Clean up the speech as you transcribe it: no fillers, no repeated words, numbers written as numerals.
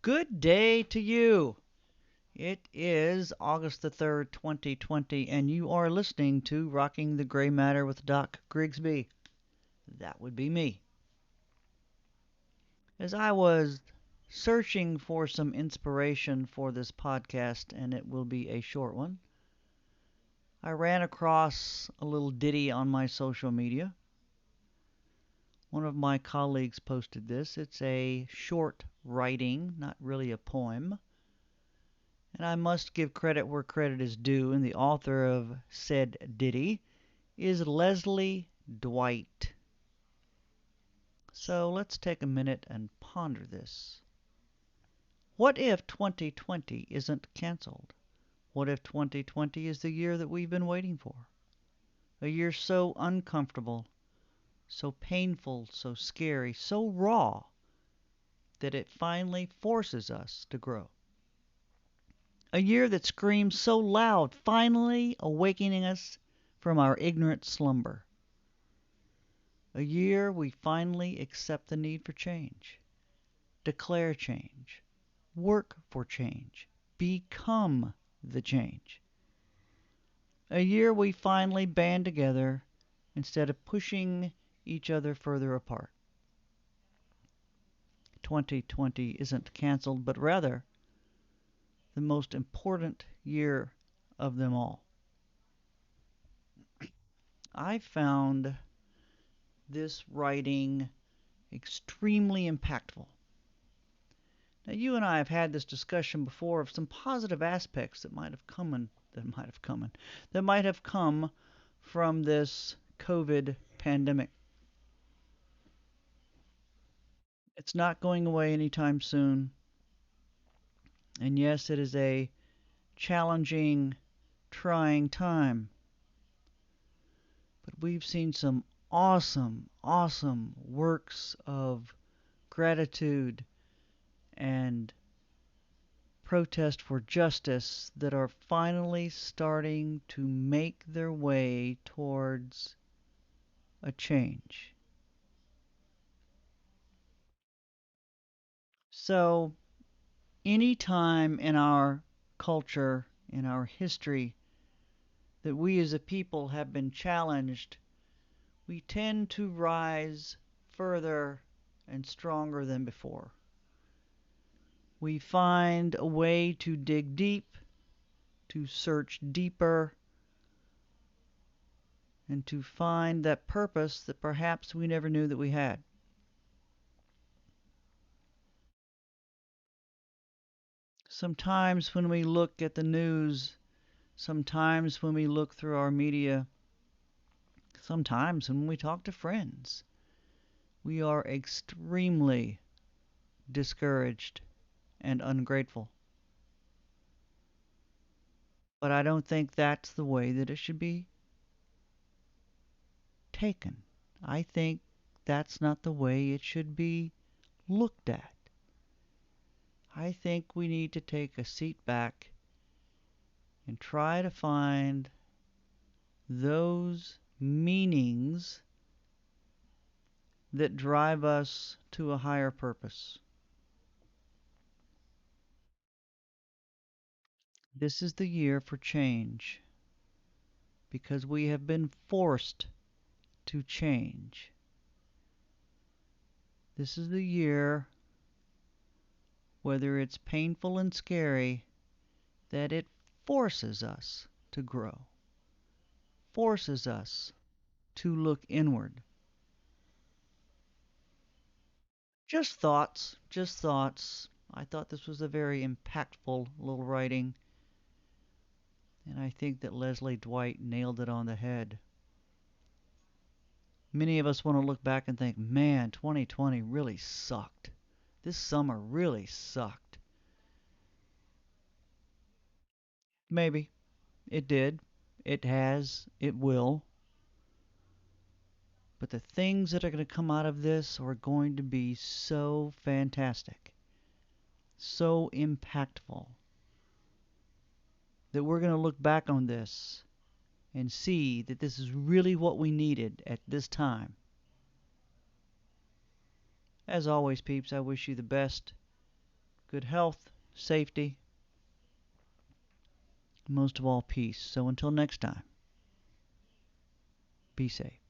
Good day to you. It is August the 3rd, 2020, and you are listening to Rocking the Gray Matter with Doc Grigsby. That would be me. As I was searching for some inspiration for this podcast, and it will be a short one, I ran across a little ditty on my social media. One of my colleagues posted this. It's a short writing, not really a poem. And I must give credit where credit is due, and the author of said ditty is Leslie Dwight. So let's take a minute and ponder this. What if 2020 isn't canceled? What if 2020 is the year that we've been waiting for? A year so uncomfortable, so painful, so scary, so raw that it finally forces us to grow. A year that screams so loud, finally awakening us from our ignorant slumber. A year we finally accept the need for change, declare change, work for change, become the change. A year we finally band together instead of pushing each other further apart. 2020 isn't canceled, but rather the most important year of them all. I found this writing extremely impactful. Now, you and I have had this discussion before of some positive aspects that might have come from this COVID pandemic. It's not going away anytime soon. And yes, it is a challenging, trying time. But we've seen some awesome, awesome works of gratitude and protest for justice that are finally starting to make their way towards a change. So, any time in our culture, in our history, that we as a people have been challenged, we tend to rise further and stronger than before. We find a way to dig deep, to search deeper, and to find that purpose that perhaps we never knew that we had. Sometimes when we look at the news, sometimes when we look through our media, sometimes when we talk to friends, we are extremely discouraged and ungrateful. But I don't think that's the way that it should be taken. I think that's not the way it should be looked at. I think we need to take a seat back and try to find those meanings that drive us to a higher purpose. This is the year for change because we have been forced to change. This is the year, whether it's painful and scary, that it forces us to grow, forces us to look inward. Just thoughts, just thoughts. I thought this was a very impactful little writing, and I think that Leslie Dwight nailed it on the head. Many of us want to look back and think, man, 2020 really sucked. This summer really sucked. Maybe. It did. It has. It will. But the things that are going to come out of this are going to be so fantastic, so impactful, that we're going to look back on this and see that this is really what we needed at this time. As always, peeps, I wish you the best. good health, safety, and most of all, peace. So until next time, be safe.